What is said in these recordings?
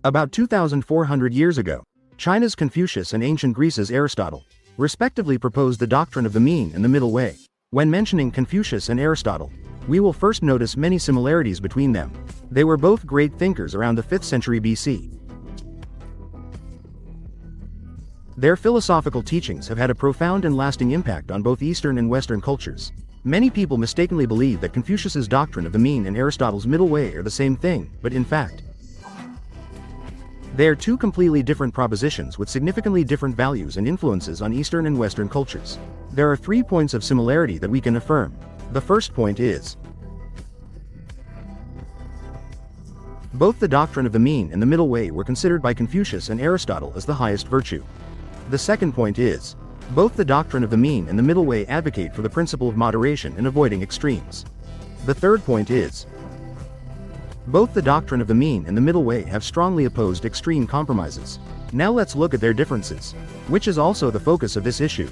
About 2,400 years ago, China's Confucius and ancient Greece's Aristotle, respectively proposed the doctrine of the mean and the middle way. When mentioning Confucius and Aristotle, we will first notice many similarities between them. They were both great thinkers around the 5th century BC. Their philosophical teachings have had a profound and lasting impact on both Eastern and Western cultures. Many people mistakenly believe that Confucius's doctrine of the mean and Aristotle's middle way are the same thing, but in fact, they are two completely different propositions with significantly different values and influences on Eastern and Western cultures. There are 3 points of similarity that we can affirm. The first point is, both the doctrine of the mean and the middle way were considered by Confucius and Aristotle as the highest virtue. The second point is, both the doctrine of the mean and the middle way advocate for the principle of moderation and avoiding extremes. The third point is, both the doctrine of the mean and the middle way have strongly opposed extreme compromises. Now let's look at their differences, which is also the focus of this issue.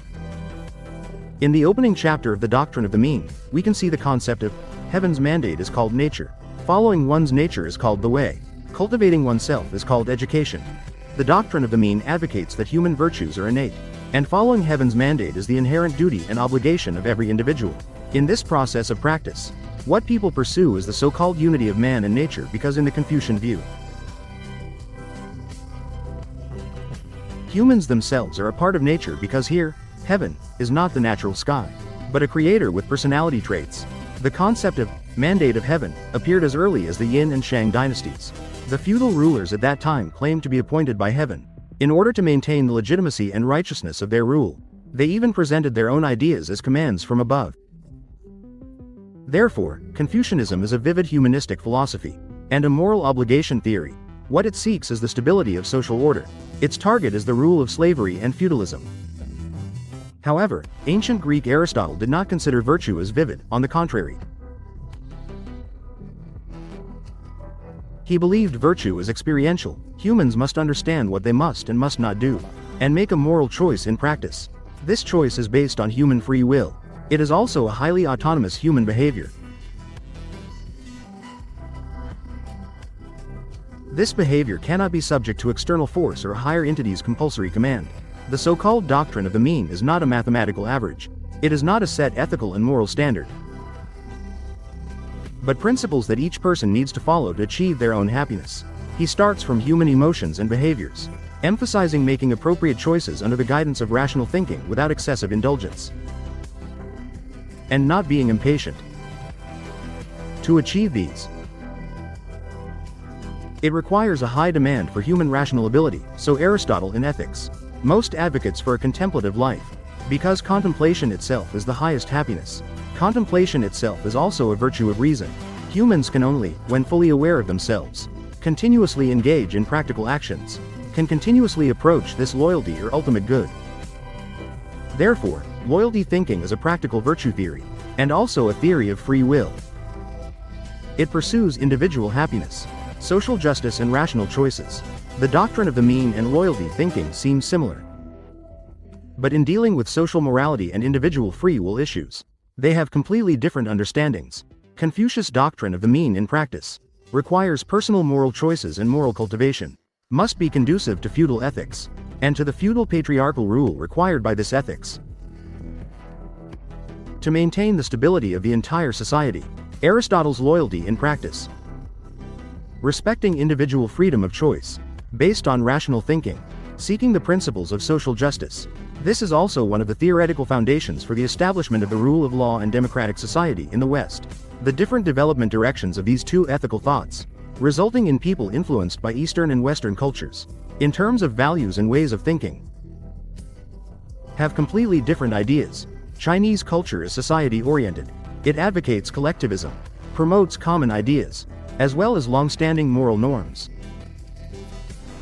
In the opening chapter of the doctrine of the mean, we can see the concept of heaven's mandate is called nature, following one's nature is called the way, cultivating oneself is called education. The doctrine of the mean advocates that human virtues are innate, and following heaven's mandate is the inherent duty and obligation of every individual. In this process of practice, what people pursue is the so-called unity of man and nature because in the Confucian view, humans themselves are a part of nature because here, heaven, is not the natural sky, but a creator with personality traits. The concept of mandate of heaven appeared as early as the Yin and Shang dynasties. The feudal rulers at that time claimed to be appointed by heaven. In order to maintain the legitimacy and righteousness of their rule, they even presented their own ideas as commands from above. Therefore, Confucianism is a vivid humanistic philosophy and a moral obligation theory. What it seeks is the stability of social order. Its target is the rule of slavery and feudalism. However, ancient Greek Aristotle did not consider virtue as vivid, on the contrary. He believed virtue is experiential. Humans must understand what they must and must not do, and make a moral choice in practice. This choice is based on human free will. It is also a highly autonomous human behavior. This behavior cannot be subject to external force or a higher entity's compulsory command. The so-called doctrine of the mean is not a mathematical average. It is not a set ethical and moral standard, but principles that each person needs to follow to achieve their own happiness. He starts from human emotions and behaviors, emphasizing making appropriate choices under the guidance of rational thinking without excessive indulgence, and not being impatient. To achieve these, it requires a high demand for human rational ability, so Aristotle in Ethics most advocates for a contemplative life, because contemplation itself is the highest happiness. Contemplation itself is also a virtue of reason. Humans can only, when fully aware of themselves, continuously engage in practical actions, can continuously approach this loyalty or ultimate good. Therefore, loyalty thinking is a practical virtue theory, and also a theory of free will. It pursues individual happiness, social justice and rational choices. The doctrine of the mean and loyalty thinking seems similar, but in dealing with social morality and individual free will issues, they have completely different understandings. Confucius' doctrine of the mean in practice requires personal moral choices and moral cultivation, must be conducive to feudal ethics, and to the feudal patriarchal rule required by this ethics. To maintain the stability of the entire society, Aristotle's loyalty in practice, respecting individual freedom of choice, based on rational thinking, seeking the principles of social justice. This is also one of the theoretical foundations for the establishment of the rule of law and democratic society in the West. The different development directions of these two ethical thoughts, resulting in people influenced by Eastern and Western cultures, in terms of values and ways of thinking, have completely different ideas. Chinese culture is society-oriented. It advocates collectivism, promotes common ideas, as well as long-standing moral norms.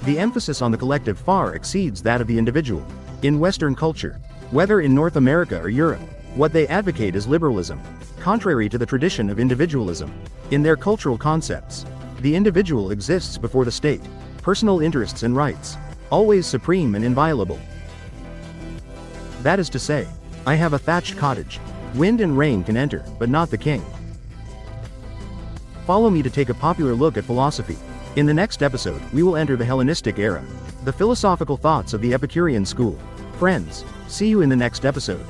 The emphasis on the collective far exceeds that of the individual. In Western culture, whether in North America or Europe, what they advocate is liberalism, contrary to the tradition of individualism. In their cultural concepts, the individual exists before the state, personal interests and rights, always supreme and inviolable. That is to say, I have a thatched cottage. Wind and rain can enter, but not the king. Follow me to take a popular look at philosophy. In the next episode, we will enter the Hellenistic era, the philosophical thoughts of the Epicurean school. Friends, see you in the next episode.